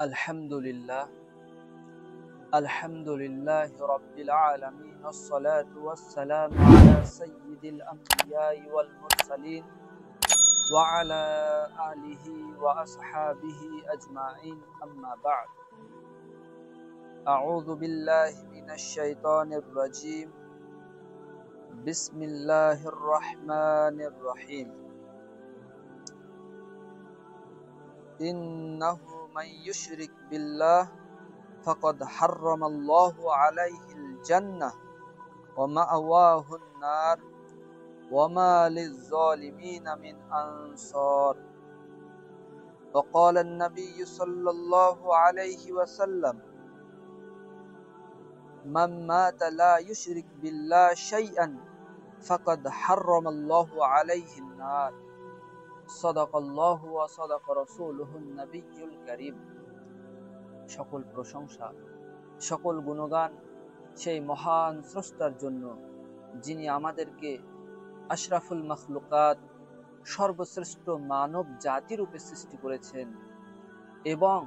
Alhamdulillah, Alhamdulillahi Rabbil Alameen, As-salatu was-salamu ala Sayyidil Anbiya'i wal Mursaleen, wa ala alihi wa ashabihi ajma'in, amma ba'd. A'udhu billahi minash shaitanir rajim. Bismillahir Rahmanir Rahim. Innahu man yushrik billah faqad harramallahu alayhi al-jannah wa ma'awahu an-nar wa ma liz-zalimin min ansar. Wa qala an-nabiy sallallahu alayhi wa sallam, man mata la yushrik billah shay'an faqad harramallahu alayhi an-nar. Sadaqallahu wa sadaqa rasuluhu an-nabiyyul karim. সকল প্রশংসা, সকল গুণগান সেই মহান স্রষ্টার জন্য, যিনি আমাদেরকে আশরাফুল মখলুকাত, সর্বশ্রেষ্ঠ মানব জাতি রূপে সৃষ্টি করেছেন এবং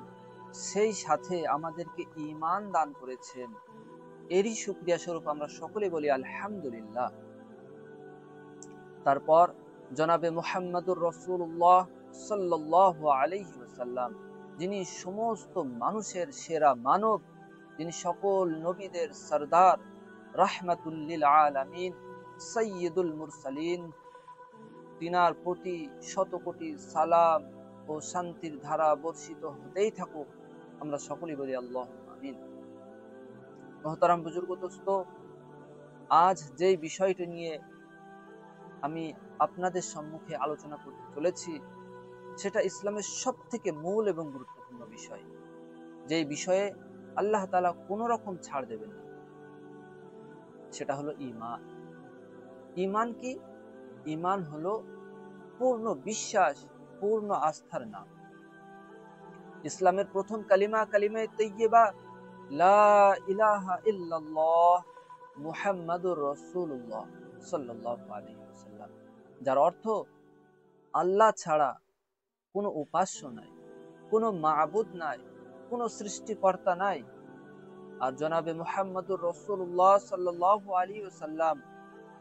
সেই সাথে আমাদেরকে ঈমান দান করেছেন। এরই শুকরিয়া স্বরূপ আমরা সকলে বলি আলহামদুলিল্লাহ। তারপর জনাবে মুহাম্মদুর রাসূলুল্লাহ সাল্লাল্লাহু আলাইহি ওয়াসাল্লাম, যিনি সমস্ত মানুষের সেরা মানব, যিনি সকল নবীদের সরদার, রাহমাতুল লিল আলামিন, সাইয়্যিদুল মুরসালিন, তিনার প্রতি শত কোটি সালাম ও শান্তির ধারা বর্ষিত হতেই থাকুক। আমরা সকলেই বলি আল্লাহুম্মা আমিন। মুহতারাম বুজুর্গ দোস্ত, আজ যেই বিষয়টি নিয়ে আমি আপনাদের সম্মুখে আলোচনা করতে চলেছি, সেটা ইসলামের সবথেকে মূল এবং গুরুত্বপূর্ণ বিষয়, যেই বিষয়ে আল্লাহ তাআলা কোনো রকম ছাড় দেবেন না। সেটা হলো ঈমান। ঈমান কি? ঈমান হলো পূর্ণ বিশ্বাস, পূর্ণ আস্থার নাম। ইসলামের প্রথম কালিমা, কালিমায়ে তাইয়্যিবা, লা ইলাহা ইল্লাল্লাহ মুহাম্মাদুর রাসূলুল্লাহ সাল্লাল্লাহু আলাইহি ওয়াসাল্লাম, যার অর্থ আল্লাহ ছাড়া কোনো উপাস্য নাই, কোনো মাবুদ নাই, কোনো সৃষ্টিকর্তা নাই। আর জনাবে মুহাম্মদুর রাসূলুল্লাহ সাল্লাল্লাহু আলাইহি ওয়াসাল্লাম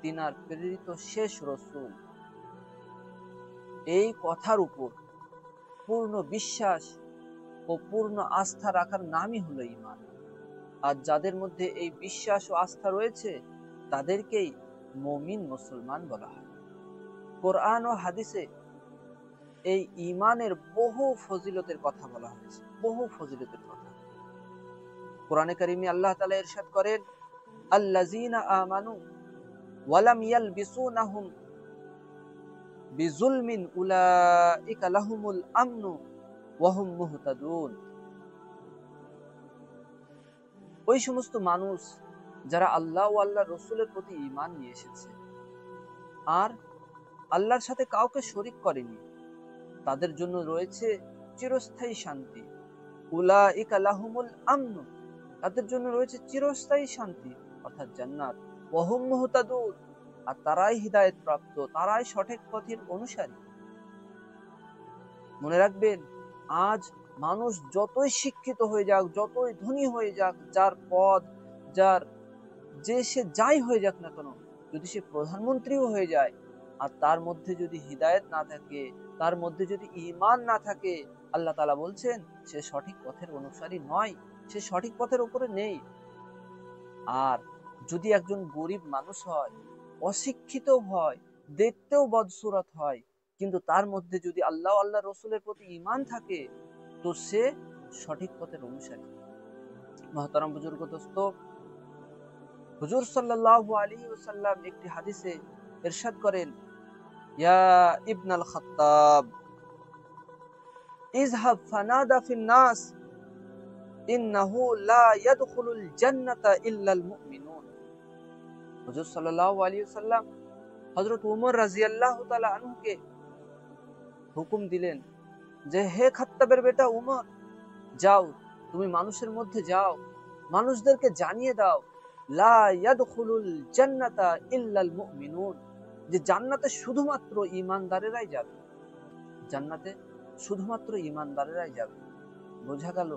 তিনার প্রেরিত শেষ রাসূল। এই কথার উপর পূর্ণ বিশ্বাস ও পূর্ণ আস্থা রাখার নামই হলো ঈমান। আর যাদের মধ্যে এই বিশ্বাস ও আস্থা রয়েছে, তাদেরকেই মুমিন মুসলমান বলা হয়। কোরআন ও হাদিসে এই ঈমানের বহু ফজিলতের কথা বলা হয়েছে, বহু ফজিলতের কথা। কোরআনে কারিমে আল্লাহ তাআলা ইরশাদ করেন, আল্লাযীনা আমানু ওয়া লাম ইয়ালবিসুনাহুম বিযুলমিন উলাইকা লাহুমুল আমনু ওয়া হুম মুহতাদুন। ওই সমস্ত মানুষ যারা আল্লাহ ও আল্লাহর রাসূলের প্রতি ঈমান নিয়ে এসেছে আর আল্লাহর সাথে কাউকে শরীক করেনি, তাদের জন্য রয়েছে চিরস্থায়ী শান্তি। উলাইকা লাহুমুল আমনু, তাদের জন্য রয়েছে চিরস্থায়ী শান্তি, অর্থাৎ জান্নাত। ওয়া হুম মুহতাদুন, আর তারাই হিদায়াত প্রাপ্ত, তারাই সঠিক পথের অনুসারী। মনে রাখবেন, আজ মানুষ যতই শিক্ষিত হয়ে যাক, যতই ধনী হয়ে যাক, যার পদ, যার যে সে যাই হয়ে যাক না কেন, যদি সে প্রধানমন্ত্রীও হয়ে যায়, আর তার মধ্যে যদি হিদায়াত না থাকে, তার মধ্যে যদি ঈমান না থাকে, আল্লাহ তাআলা বলছেন সে সঠিক পথের অনুসারী নয়, সে সঠিক পথের উপরে নেই। আর যদি একজন গরিব মানুষ হয়, অশিক্ষিত হয়, দেখতেও বদসুরত হয়, কিন্তু তার মধ্যে যদি আল্লাহ আল্লাহ রসুলের প্রতি ঈমান থাকে, তো সে সঠিক পথের অনুসারী। মুহতারাম বুজুর্গ দোস্ত, হুজুর সাল্লাল্লাহু আলাইহি ওয়াসাল্লাম একটি হাদিসে ইরশাদ করেন, ইয়া ইবনাল খাত্তাব ইযহাব ফানাদা ফিন নাস ইন্নাহু লা ইয়াদখুলুল জান্নাতা ইল্লাল মুমিনুন। হুজুর সাল্লাল্লাহু আলাইহি ওয়াসাল্লাম হযরত ওমর রাদিয়াল্লাহু তাআলা আনহুকে হুকুম দিলেন যে, হে খাত্তাবের বেটা ওমর, যাও তুমি মানুষের মধ্যে যাও, মানুষদেরকে জানিয়ে দাও, লা ইয়াদখুলুল জান্নাতা ইল্লাল মুমিনুন, যে জান্নাতে শুধুমাত্র ঈমানদারেরাই যাবে, জান্নাতে শুধুমাত্র ঈমানদারেরাই যাবে। বোঝা গেল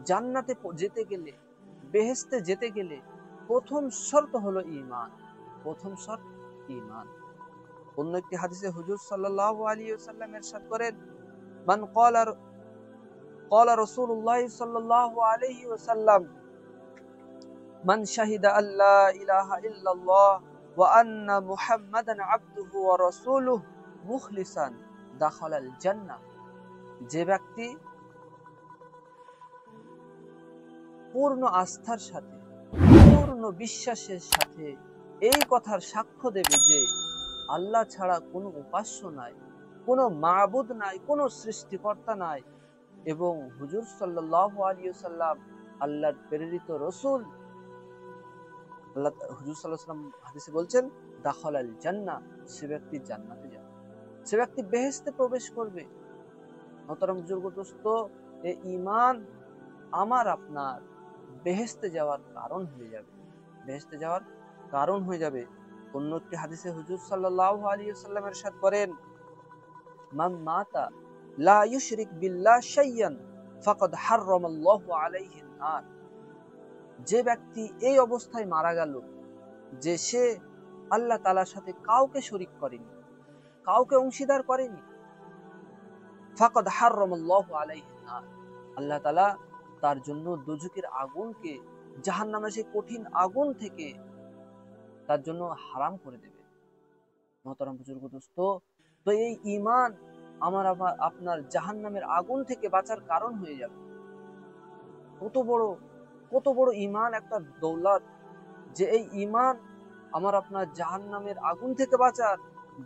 জান্নাতে যেতে গেলে, বেহেশতে যেতে গেলে প্রথম শর্ত হলো ঈমান। প্রথম শর্ত ঈমান। অন্য একটি হাদিসে হুজুর সাল্লাল্লাহু আলাইহি ওয়াসাল্লাম ইরশাদ করেন, মান ক্বালা রাসূলুল্লাহ সাল্লাল্লাহু আলাইহি ওয়াসাল্লাম, মান শাহিদা আল্লা ইলাহা ইল্লাল্লাহ ওয়া আন্না মুহাম্মাদান আবদুহু ওয়া রাসূলুহু মুখলিসান দাখালাল জান্নাহ। যে ব্যক্তি পূর্ণ আস্থার সাথে, পূর্ণ বিশ্বাসের সাথে এই কথার সাক্ষ্য দেবে যে আল্লাহ ছাড়া কোনো উপাস্য নাই, কোনো মাবুদ নাই, কোনো সৃষ্টিকর্তা নাই, এবং হুজুর সাল্লাল্লাহু আলাইহি ওয়াসাল্লাম আল্লাহর প্রেরিত রাসূল, আল্লাহ হুজুর সাল্লাল্লাহু আলাইহি ওয়াসাল্লাম হাদিসে বলছেন দাখালাল জান্নাহ, সে ব্যক্তি জান্নাতে যাবে, সে ব্যক্তি বেহেশতে প্রবেশ করবে। মোহতারাম বুজুর্গ দোস্ত, এই ঈমান আমার আপনার বেহেশতে যাওয়ার কারণ হয়ে যাবে, বেহেশতে যাওয়ার কারণ হয়ে যাবে। অন্য একটি হাদিসে হুজুর সাল্লাল্লাহু আলাইহি ওয়াসাল্লাম ইরশাদ করেন, মান মাতা লা ইউশরিক বিল্লাহ শাইয়ান ফাকাদ হাররামাল্লাহু আলাইহি নার। যে ব্যক্তি এই অবস্থায় মারা গেল যে সে আল্লাহ তাআলার সাথে কাউকে শরীক করেনি, কাউকে অংশীদার করেনি, ফাকাদ হাররামাল্লাহু আলাইহি নার, আল্লাহ তাআলা তার জন্য দোজখের আগুনকে, জাহান্নামের সেই কঠিন আগুন থেকে তার জন্য হারাম করে দেবে। মোহতারাম বুজুর্গ দোস্ত, তো এই ঈমান আমার আপনার জাহান্নামের আগুন থেকে বাঁচার কারণ হয়ে যাবে। কত বড় ঈমান একটা দৌলত, যে এই ঈমান আমার আপনার জাহান্নামের আগুন থেকে বাঁচার,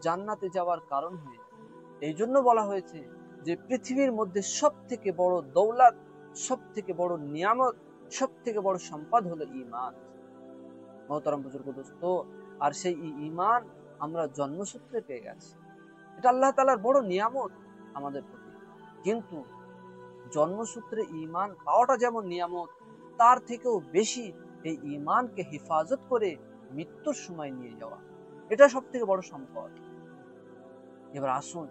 জান্নাতে যাওয়ার কারণ হয়ে যাবে। এই জন্য বলা হয়েছে যে পৃথিবীর মধ্যে সব থেকে বড় দৌলত, সব থেকে বড় নিয়ামত, সব থেকে বড় সম্পদ হলো ঈমান। মোহতারাম বুজুর্গ দোস্ত, আর সেই ঈমান আমরা জন্মসূত্রে পেয়ে গেছি। এটা আল্লাহ তাআলার বড় নিয়ামত আমাদের প্রতি। কিন্তু জন্মসূত্রে ঈমান পাওয়াটা যেমন নিয়ামত, তার থেকেও বেশি এই ঈমানকে হেফাজত করে মৃত্যুর সময় নিয়ে যাওয়া, এটা সব থেকে বড় সম্পদ। এবার আসুন,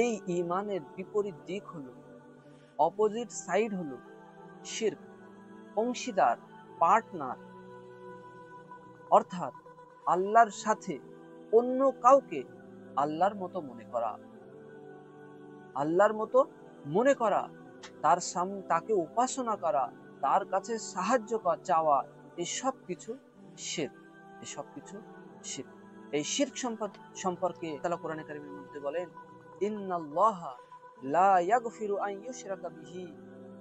এই ঈমানের বিপরীত দিক হলো, অপোজিট সাইড হলো শিরক, অংশীদার, পার্টনার, অর্থাৎ আল্লাহর সাথে অন্য কাউকে আল্লাহর মতো মনে করা, আল্লাহর মতো মনে করা, তার সামনে তাকে উপাসনা করা, তার কাছে সাহায্য চাওয়া, এই সব কিছু শিরক, এই সব কিছু শিরক। এই শিরক সম্পর্কে আল্লাহ কোরআনে কারীমের মধ্যে বলেন, ইন্নাল্লাহা লা ইয়াগফিরু আন ইউশরাকা বিহি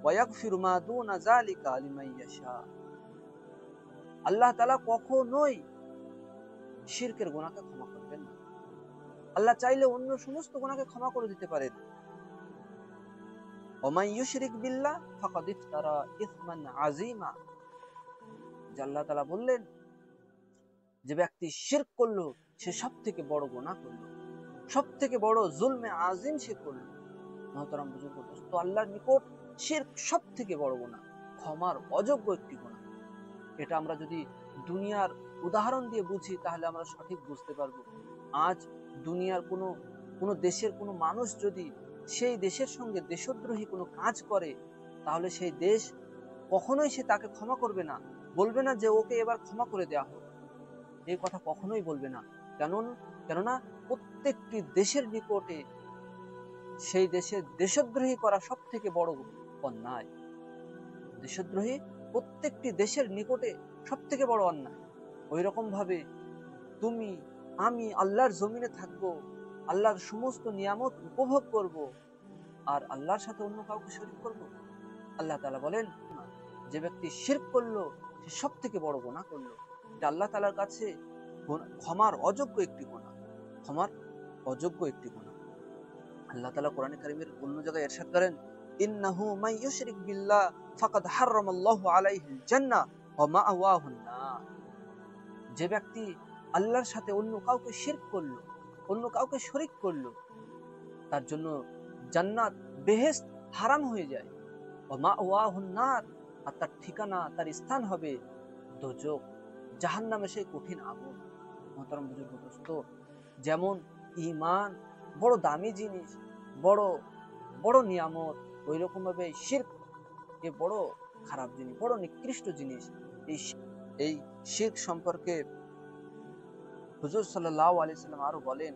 ওয়া ইয়াগফিরু মা দুনা যালিকা লিমান ইয়াশা। আল্লাহ তাআলা কখনোই শিরকের গুনাহকে ক্ষমা করবেন না। আল্লাহ চাইলে অন্য সমস্ত গুনাহকে ক্ষমা করে দিতে পারেন। ওমান ইউশরিক বিল্লাহ ফাকাদ ইফতারা ইসমান আযীমা। আল্লাহ তাআলা বললেন, যে ব্যক্তি শিরক করলো সে সবথেকে বড় গুনাহ করলো, সবথেকে বড় জুলমে আযীম সে করলো। মুহতারাম বুজুর্গ দোস্ত, আল্লাহর নিকট শিরক সবথেকে বড় গুনাহ, ক্ষমার অযোগ্য একটি গুনাহ। এটা আমরা যদি দুনিয়ার উদাহরণ দিয়ে বুঝি তাহলে আমরা সঠিক বুঝতে পারবো। আজ দুনিয়ার কোনো দেশের কোনো মানুষ যদি সেই দেশের সঙ্গে দেশদ্রোহী কোনো কাজ করে, তাহলে সেই দেশ কখনোই সে তাকে ক্ষমা করবে না, বলবে না যে ওকে এবার ক্ষমা করে দেওয়া হোক, এই কথা কখনোই বলবে না। কেননা প্রত্যেকটি দেশের নিকটে সেই দেশের দেশদ্রোহী করা সব থেকে বড় অন্যায়। দেশদ্রোহী প্রত্যেকটি দেশের নিকটে সব থেকে বড় অন্যায়। ওই রকম ভাবে তুমি আমি আল্লাহর জমিনে থাকবো, আল্লাহর সমস্ত নিয়ামত উপভোগ করব, আর আল্লাহর সাথে অন্য কাউকে শরীক করব? আল্লাহ তাআলা বলেন, যে ব্যক্তি শিরক করলো সে সব থেকে বড় গুনাহ করলো। এটা আল্লাহ তাআলার কাছে ক্ষমার অযোগ্য একটি গুনাহ, ক্ষমার অযোগ্য একটি গুনাহ। আল্লাহ তাআলা কোরআনে কারীমের অন্য জায়গায় ইরশাদ করেন, ইন্নাহু মান ইউশরিক বিল্লাহ ফাকাদ হাররামাল্লাহু আলাইহিল জান্নাহ ওয়া মাআওয়াহুন নার। যে ব্যক্তি আল্লাহর সাথে অন্য কাউকে শিরক করলো, অন্য কাউকে শরীক করলো, তার জন্য জান্নাত, বেহেশত হারাম হয়ে যায়। ওয়া মাআওয়াহুন নার, আর তার ঠিকানা, তার স্থান হবে দোজখ, জাহান্নামের সেই কঠিন আগুন। মুহতারাম বুজুর্গ দোস্ত, যেমন ঈমান বড় দামি জিনিস, বড় বড় নিয়ামত, ওই রকম ভাবে শিরক এ বড় খারাপ জিনিস, বড় নিকৃষ্ট জিনিস। এই শিরক সম্পর্কে হুজুর সাল্লাল্লাহু আলাইহি সাল্লাম আরো বলেন,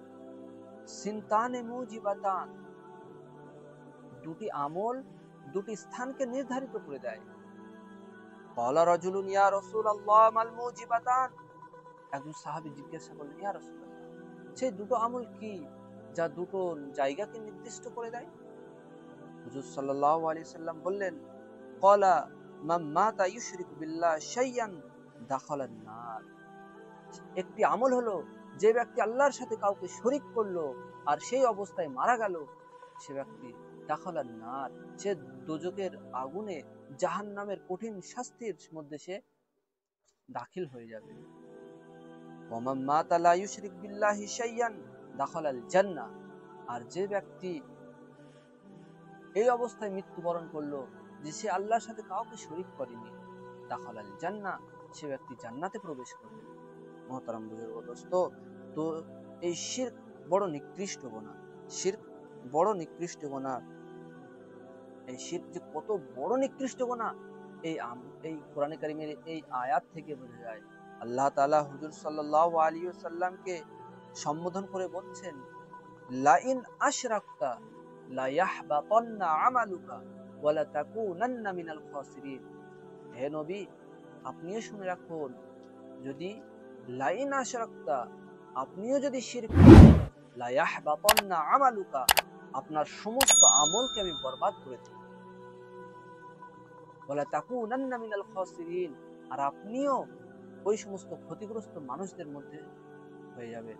সিনতানে মুজিবাতান, দুটি আমল দুটি স্থানকে নির্ধারিত করে দেয়। ক্বালা রাজুলুন ইয়া রাসূলুল্লাহ মাল মুজিবাতান, একজন সাহাবী জিজ্ঞাসা করলেন, ইয়া রাসূলুল্লাহ, সেই দুটো আমল কি যা দুটো জায়গাকে নির্দিষ্ট করে দেয়? হুজুর সাল্লাল্লাহু আলাইহি সাল্লাম বললেন, ক্বালা মান মাতা ইউশরিকু বিল্লাহ শাইয়ান দাখালান নার, একটি আমল হলো যে ব্যক্তি আল্লাহর সাথে কাউকে শরীক করলো আর সেই অবস্থায় মারা গেল, সে ব্যক্তি দাখালান নার, সে দোজখের আগুনে জাহান্নামের কঠিন শাস্তির মধ্যে সে দাখিল হয়ে যাবে। ওয়ামান মাতা লা ইউশরিক বিল্লাহি শাইয়ান দাখালাল জান্নাহ, আর যে ব্যক্তি এই অবস্থায় মৃত্যুবরণ করলো যে সে আল্লাহর সাথে কাউকে শরীক করেনি, দাখালাল জান্নাহ, সে ব্যক্তি জান্নাতে প্রবেশ করবে। মহতারাম বুজুর্গ দোস্ত, তো এই শিরক বড় নিকৃষ্ট গুনাহ, শিরক বড় নিকৃষ্ট গুনাহ। এই শিরক যে কত বড় নিকৃষ্ট গুনাহ এই কোরআনে কারীমের এই আয়াত থেকে বোঝা যায়। আল্লাহ তাআলা হুজুর সাল্লাল্লাহু আলাইহি ওয়াসাল্লামকে সম্বোধন করে বলছেন, লা ইন আশরাকতা লা ইয়াহবাতান্না আমালুকা ওয়া লা তাকুনান্না মিনাল খাসিরিন। হে নবী, আপনিও শুনে রাখুন, যদি লা ইন আশরাকতা, আপনিও যদি শিরক করেন, লা ইয়াহবাতান্না আমালুকা, আপনার সমস্ত আমলকে আমি বরবাদ করে দেব। ওয়া লা তাকুনান্না মিনাল খাসিরিন, আর আপনিও ওই সমস্ত ক্ষতিগ্রস্ত মানুষদের মধ্যে হয়ে যাবে।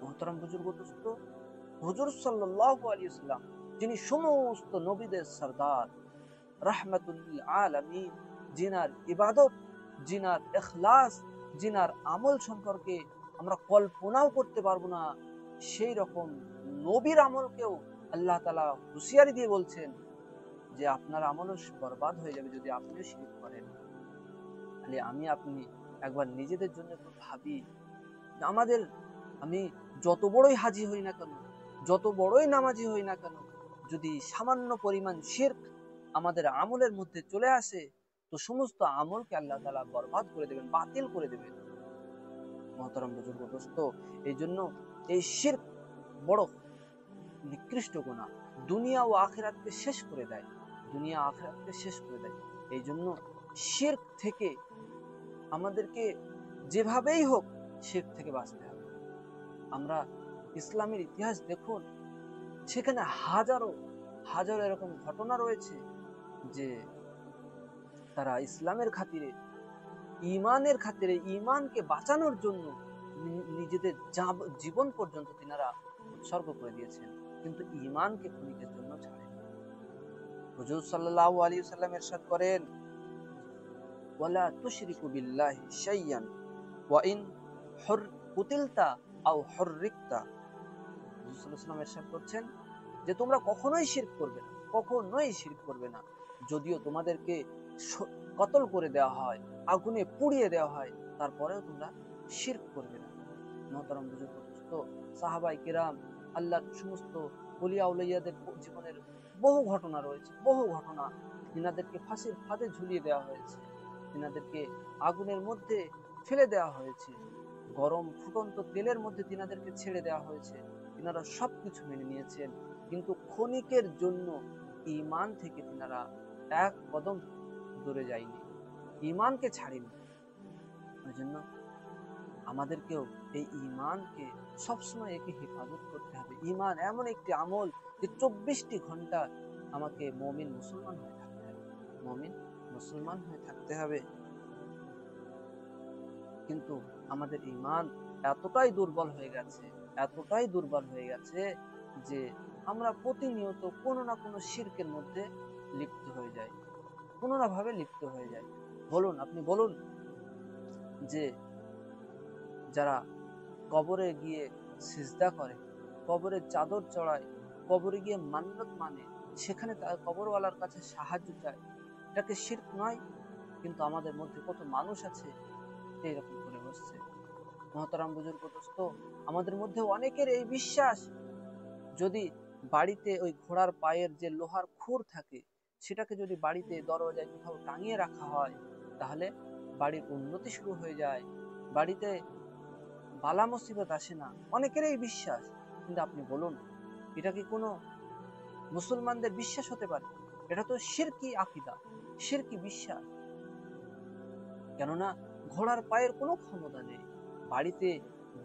মুহতারাম বুজুর্গ দোস্ত, হুজুর সাল্লাল্লাহু আলাইহি ওয়াসাল্লাম, যিনি সমস্ত নবীদের সরদার, রাহমাতুল লিল আলামিন, জিনার ইবাদত, জিনার ইখলাস, জিনার আমল সম্পর্কে আমরা কল্পনাও করতে পারবো না, সেই রকম নবীর আমলকেও আল্লাহ তাআলা হুঁশিয়ারি দিয়ে বলছেন যে আপনার আমলও বরবাদ হয়ে যাবে যদি আপনিও শিরক করেন। তাহলে আমি আপনি একবার নিজেদের জন্য একটু ভাবি, আমি যত বড়ই হাজি হই না কেন, যত বড়ই নামাজি হই না কেন, যদি সামান্য পরিমাণ শিরক আমাদের আমলের মধ্যে চলে আসে, তো সমস্ত আমলকে আল্লাহ তাআলা বরবাদ করে দেবেন, বাতিল করে দেবেন। মহতারাম বুজুর্গ দোস্ত, এই জন্য এই শিরক বড় নিকৃষ্ট গুনাহ, দুনিয়া ও আখিরাতকে শেষ করে দেয়, দুনিয়া আখিরাতকে শেষ করে দেয়। এই জন্য শিরক থেকে আমাদেরকে যেভাবেই হোক শিরক থেকে বাঁচতে হবে। আমরা ইসলামের ইতিহাস দেখুন, সেখানে হাজারো হাজারো এরকম ঘটনা রয়েছে যে তারা ইসলামের খাতিরে, ঈমানের খাতিরে, ঈমানকে বাঁচানোর জন্য নিজেদের জীবন পর্যন্ত তিনারা উৎসর্গ করে দিয়েছেন, কিন্তু ঈমানকে ক্ষণিকের জন্য ছাড়েন। হুজুর সাল্লাল্লাহু আলাইহি ওয়াসাল্লাম ইরশাদ করেন, ওয়ালা তুশরিকু বিল্লাহি শাইয়ান ওয়া ইন কুতিলতা আও হুররিকতা। হুজুর সাল্লাল্লাহু আলাইহি ওয়াসাল্লাম ইরশাদ করছেন যে তোমরা কখনোই শিরক করবে না, কখনোই শিরক করবে না, যদিও তোমাদেরকে কতল করে দেওয়া হয়, আগুনে পুড়িয়ে দেওয়া হয়, তারপরেও তোমরা শিরক করবে না। মুহতারাম বুজুর্গ দোস্ত, সাহাবায়ে কেরাম, আল্লাহর সমস্ত ওলিয়া আউলিয়াদের জীবনের বহু ঘটনা রয়েছে, বহু ঘটনা। তিনাদেরকে ফাঁসির ফাঁদে ঝুলিয়ে দেওয়া হয়েছে, তিনাদেরকে আগুনের মধ্যে ফেলে দেওয়া হয়েছে, গরম ফুটন্ত তেলের মধ্যে তিনাদেরকে ছেড়ে দেওয়া হয়েছে, তিনারা সবকিছু মেনে নিয়েছেন, কিন্তু ক্ষণিকের জন্য ঈমান থেকে তিনারা এক কদম দূরে যায়নি, ঈমানকে ছাড়েনি। ওই জন্য আমাদেরকেও এই ঈমানকে সবসময় একে হেফাজত করতে হবে। ঈমান এমন একটি আমল যে 24টি ঘন্টা আমাকে মুমিন মুসলমান হয়ে থাকতে হবে, মুমিন মুসলমান হয়ে থাকতে হবে। কিন্তু আমাদের ঈমান এতটাই দুর্বল হয়ে গেছে, এতটাই দুর্বল হয়ে গেছে যে আমরা প্রতিনিয়ত কোনো না কোনো শিরকের মধ্যে লিপ্ত হয়ে যাই, কোনো না ভাবে লিপ্ত হয়ে যাই। বলুন, আপনি বলুন যে যারা কবরে গিয়ে সিজদা করে, কবরে চাদর চড়ায়, কবরে গিয়ে মান্নত মানে, সেখানে তার কবরওয়ালার কাছে সাহায্য চায়, এটাকে শিরক নয়? কিন্তু আমাদের মধ্যে কত মানুষ আছে এইরকম করে বসছে। মহতারাম বুজুর্গ দোস্ত, আমাদের মধ্যে অনেকের এই বিশ্বাস, যদি বাড়িতে ওই ঘোড়ার পায়ের যে লোহার খুর থাকে সেটাকে যদি বাড়িতে দরজায় কোথাও টাঙিয়ে রাখা হয়, তাহলে বাড়ির উন্নতি শুরু হয়ে যায়, বাড়িতে বালা মুসিবত আসে না। অনেকের এই বিশ্বাস, কিন্তু আপনি বলুন এটা কি কোনো মুসলমানদের বিশ্বাস হতে পারে? এটা তো শিরকি আকীদা, শিরকি বিশ্বাস। কেননা ঘোড়ার পায়ের কোনো ক্ষমতা নেই বাড়িতে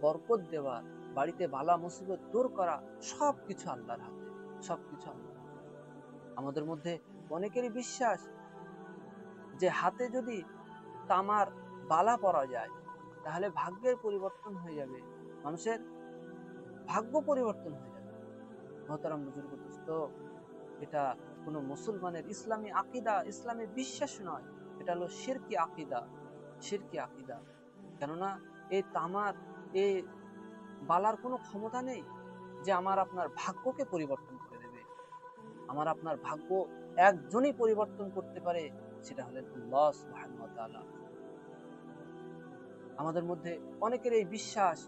বরকত দেওয়ার, বাড়িতে বালা মুসিবত দূর করা। সবকিছু আল্লাহর হাতে, সবকিছু আল্লাহর হাতে। আমাদের মধ্যে অনেকেরই বিশ্বাস যে হাতে যদি তামার বালা পরা যায় তাহলে ভাগ্যের পরিবর্তন হয়ে যাবে, মানুষের ভাগ্য পরিবর্তন হয়ে যাবে। মহতারাম বুজুর্গ দোস্ত, এটা কোনো মুসলমানের ইসলামী আকীদা, ইসলামী বিশ্বাস নয়। এটা হলো শিরকি আকীদা, শিরকি আকীদা। কেননা এই তামার, এই বালার কোনো ক্ষমতা নেই যে আমার আপনার ভাগ্যকে পরিবর্তন করে দেবে। আমার আপনার ভাগ্য একজনই পরিবর্তন করতে পারে, সেটা হলেন আল্লাহ সুবহানাহু ওয়া তাআলা। আমাদের মধ্যে অনেকের এই বিশ্বাস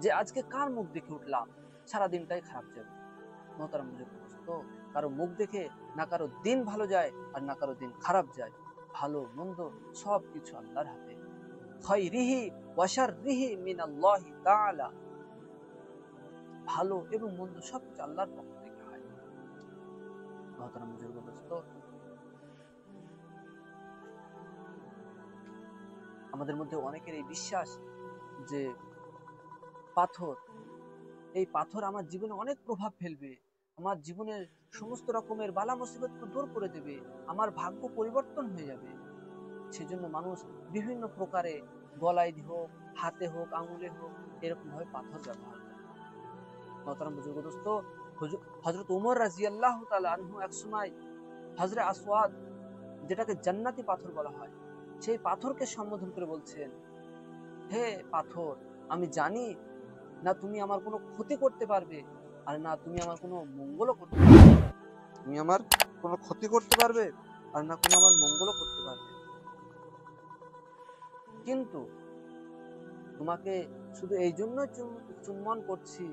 যে আজকে কার মুখ দেখে উঠলাম সারা দিনটাই খারাপ যাবে। মহতারাম বুজুর্গ দোস্ত, কারো মুখ দেখে না কারো দিন ভালো যায় আর না কারো দিন খারাপ যায়। ভালো মন্দ সব কিছু আল্লাহর হাতে। খায়রিহি ওয়া শাররিহি মিনাল্লাহি তাআলা। ভালো এবং মন্দ সব কিছু আল্লাহর পক্ষ থেকে হয়। মহতারাম বুজুর্গ দোস্ত, আমাদের মধ্যে অনেকের এই বিশ্বাস যে পাথর, এই পাথর আমার জীবনে অনেক প্রভাব ফেলবে, আমার জীবনের সমস্ত রকমের বালা মুসিবতকে দূর করে দেবে, আমার ভাগ্য পরিবর্তন হয়ে যাবে। সেজন্য মানুষ বিভিন্ন প্রকারে গলায় হোক, হাতে হোক, আঙুলে হোক, এরকম ভাবে পাথর ব্যবহার করে। মহতারাম বুজুর্গ দোস্ত, হযরত ওমর রাদিয়াল্লাহু তাআলা আনহু একসময় হযরে আসওয়াদ, যেটাকে জান্নাতি পাথর বলা হয়, সেই পাথরকে সম্বোধন করে বলছেন, হে পাথর, আমি জানি না তুমি আমার কোনো ক্ষতি করতে পারবে আর না তুমি আমার কোনো মঙ্গলও করতে পারবে। তুমি আমার কোনো ক্ষতি করতে পারবে আর না কোনো আমার মঙ্গলও করতে পারবে। কিন্তু তোমাকে শুধু এই জন্য চুম্বন করছি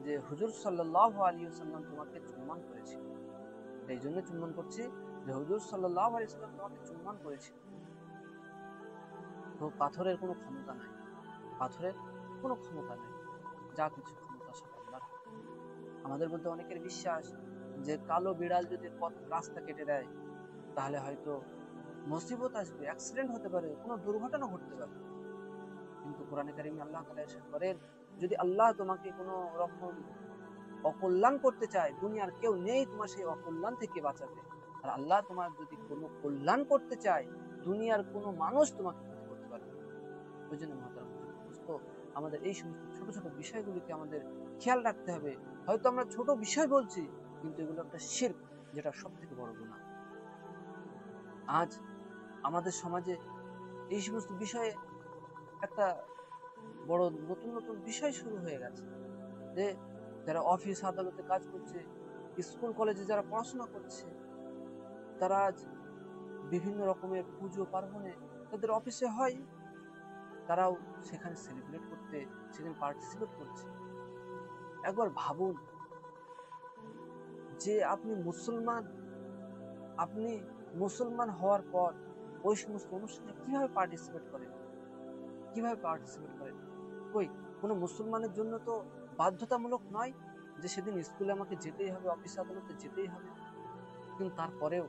যে হুজুর সাল্লাল্লাহু আলাইহি ওয়াসাল্লাম তোমাকে চুম্বন করেছিল। এই জন্য চুম্বন করছি যে হুজুর সাল্লাল্লাহু আলাইহি ওয়াসাল্লাম তোমাকে চুম্বন করেছিল। তো পাথরের কোনো ক্ষমতা নাই, পাথরের কোনো ক্ষমতা নাই, যা কিছু ক্ষমতা সব আল্লাহর হাতে। আমাদের মধ্যে অনেকের বিশ্বাস যে কালো বিড়াল যদি রাস্তা কেটে দেয় তাহলে হয়তো মুসিবত আসবে, অ্যাক্সিডেন্ট হতে পারে, কোনো দুর্ঘটনা ঘটতে পারে। কিন্তু কোরআনে কারিমে আল্লাহ তাআলা ইরশাদ করেন, যদি আল্লাহ তোমাকে কোনো রকম অকল্যাণ করতে চায়, দুনিয়ার কেউ নেই তোমার সেই অকল্যাণ থেকে বাঁচাবে। আর আল্লাহ তোমার যদি কোনো কল্যাণ করতে চায়, দুনিয়ার কোনো মানুষ তোমাকে ক্ষতি করতে পারবে না। ওই জন্য মহতারাম দোস্ত, আমাদের এই সমস্ত ছোট ছোট বিষয়গুলিকে আমাদের খেয়াল রাখতে হবে। হয়তো আমরা ছোট বিষয় বলছি, কিন্তু এগুলো একটা শিরক, যেটা সব থেকে বড় গুনাহ। আজ আমাদের সমাজে এই সমস্ত বিষয়ে একটা বড় নতুন নতুন বিষয় শুরু হয়ে গেছে, যে যারা অফিস আদালতে কাজ করছে, স্কুল কলেজে যারা পড়াশোনা করছে, তারা আজ বিভিন্ন রকমের পুজো পার্বণে তাদের অফিসে হয়, তারাও সেখানে সেলিব্রেট করতে, সেখানে পার্টিসিপেট করছে। একবার ভাবুন যে আপনি মুসলমান, আপনি মুসলমান হওয়ার পর ওই সমস্ত অনুষ্ঠানে কিভাবে পার্টিসিপেট করেন, কিভাবে পার্টিসিপেট করেন? কই, কোনো মুসলমানের জন্য তো বাধ্যতামূলক নয় যে সেদিন স্কুলে আমাকে যেতেই হবে, অফিস আদালতে যেতেই হবে। কিন্তু তারপরেও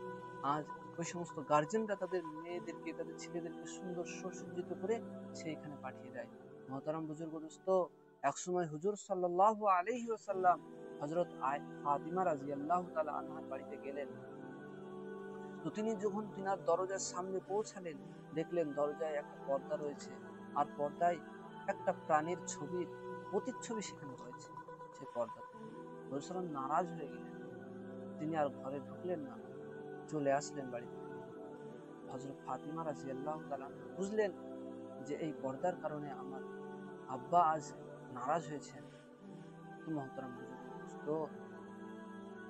আজ ওই সমস্ত গার্জেনরা তাদের মেয়েদেরকে, তাদের ছেলেদেরকে সুন্দর সুসজ্জিত করে সেইখানে পাঠিয়ে দেয়। মহতারাম বুজুর্গ দোস্ত, একসময় হুজুর সাল্লাল্লাহু আলাইহি ওয়াসাল্লাম হযরত ফাতিমা রাদিয়াল্লাহু তাআলা আনহার বাড়িতে গেলেন। তো তিনি যখন তিনার দরজার সামনে পৌঁছালেন, দেখলেন দরজায় একটা পর্দা রয়েছে, আর পর্দায় একটা প্রাণীর ছবির প্রতিচ্ছবি সেখানে রয়েছে। সেই পর্দাতে রাসূল নারাজ হয়ে গেলেন, তিনি আর ঘরে ঢুকলেন না, চলে আসলেন বাড়িতে। হযরত ফাতিমা রাদিয়াল্লাহু তাআলা বুঝলেন যে এই পর্দার কারণে আমার আব্বা আজ নারাজ হয়েছেন। তো মহতারাম বুজুর্গ দোস্ত,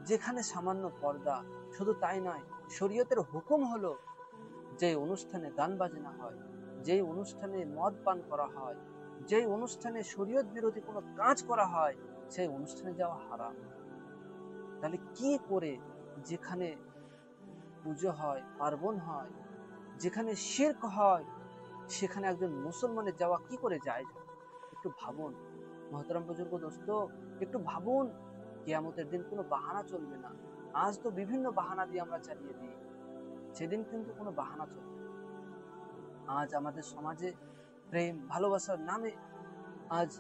যেখানে সামান্য পর্দা, শুধু তাই নয়, শরীয়তের হুকুম হলো যে অনুষ্ঠানে গান বাজনা হয়, যেই অনুষ্ঠানে মদ পান করা হয়, যেই অনুষ্ঠানে শরীয়ত বিরোধী কোনো কাজ করা হয়, সেই অনুষ্ঠানে যাওয়া হারাম। তাহলে কি করে যেখানে পুজো হয়, পার্বণ হয়, যেখানে শিরক হয়, সেখানে একজন মুসলমানের যাওয়া কি করে যায়? একটু ভাবুন মহতরম বুজুর্গ দোস্ত, একটু ভাবুন। কিয়ামতের দিন কোনো বাহানা চলবে না। আজ তো বিভিন্ন বাহানা দিয়ে আমরা চালিয়ে দিই, সেদিন কিন্তু কোনো বাহানা চলবে না। আজ আমাদের সমাজে প্রেম ভালোবাসার নামে আজ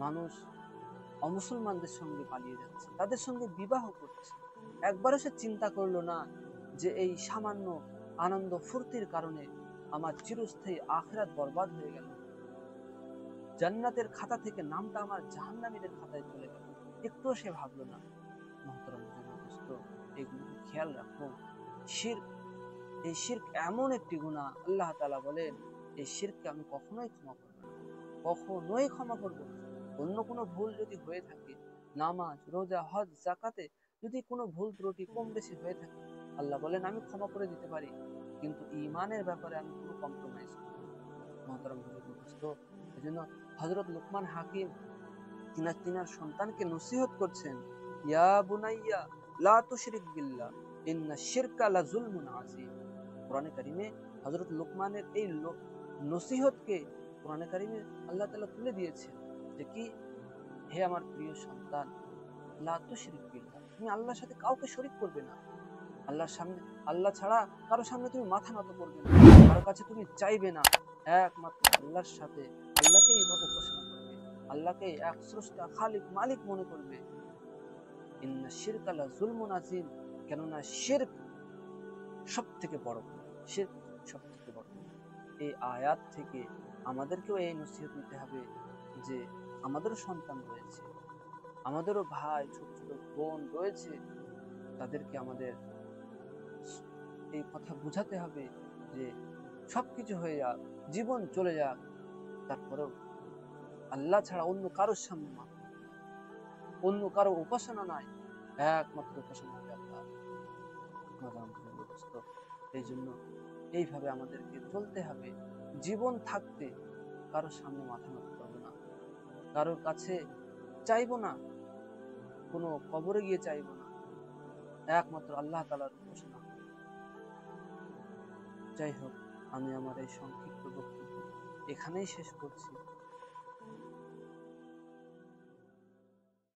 মানুষ অমুসলমানদের সঙ্গে পালিয়ে যাচ্ছে, তাদের সঙ্গে বিবাহ করছে। একবারও সে চিন্তা করলো না যে এই সামান্য আনন্দ ফুর্তির কারণে আমার চিরস্থায়ী আখিরাত বরবাদ হয়ে গেল, জান্নাতের খাতা থেকে নামটা আমার জাহান্নামীদের খাতায় চলে গেল। একটুও সে ভাবলো না। মহতরম দোস্ত, এগুলো খেয়াল রাখুন। শিরক, এই শিরক এমন একটি গুনাহ, আল্লাহ তাআলা বলেন এই শিরককে আমি কখনোই ক্ষমা করব না, কখনোই ক্ষমা করব না। অন্য কোনো ভুল যদি হয়ে থাকে, নামাজ রোজা হজ যাকাতে যদি কোনো ভুল ত্রুটি কম বেশি হয়ে থাকে, আল্লাহ বলেন আমি ক্ষমা করে দিতে পারি, কিন্তু ঈমানের ব্যাপারে আমি কোনো কম্প্রোমাইজ করব না। মহতরম দোস্ত, এজন্য হযরত লুকমান হাকিম তিনার সন্তানকে নসিহত করছেন, ইয়া বুনাইয়া লা তুশরিক বিল্লাহ ইন্না শিরকা লা যুলমুন আযীম। কোরআনে কারিমে হযরত লুকমানের এই নসিহতকে কোরআনে কারিমে আল্লাহ তাআলা তুলে দিয়েছেন যে কি, হে আমার প্রিয় সন্তান, লা তুশরিক বিল্লাহ, তুমি আল্লাহর সাথে কাউকে শরীক করবে না। আল্লাহর সামনে, আল্লাহ ছাড়া কারো সামনে তুমি মাথা নত করবে না, কারো কাছে তুমি চাইবে না। একমাত্র আল্লাহর সাথে, আল্লাহকে এইভাবে উপাসনা করবে, আল্লাহকে এক স্রষ্টা খালিক মালিক মনে করবে। ইন্না শিরকা লা যুলমুন আযীম, কেননা শিরক সব থেকে বড় গুনাহ, শিরক সব থেকে বড় গুনাহ। এই আয়াত থেকে আমাদেরকেও এই নসিহত নিতে হবে যে আমাদেরও সন্তান রয়েছে, আমাদেরও ভাই ছোট ছোট বোন রয়েছে, তাদেরকে আমাদের এই কথা বোঝাতে হবে যে সবকিছু হয়ে যাক, জীবন চলে যাক, তারপরেও আল্লাহ ছাড়া অন্য কারোর সামনে মাথা নত না, অন্য কারো উপাসনা নাই, একমাত্র উপাসনা হবে আল্লাহ। এই জন্য এইভাবে আমাদেরকে চলতে হবে। জীবন থাকতে কারোর সামনে মাথা নত করবো না, কারোর কাছে চাইবো না, কোনো কবরে গিয়ে চাইবো না, একমাত্র আল্লাহ তাআলার উপাসনা। যাই হোক, আমি আমার এই সংক্ষিপ্ত বক্তব্য এখানেই শেষ করছি।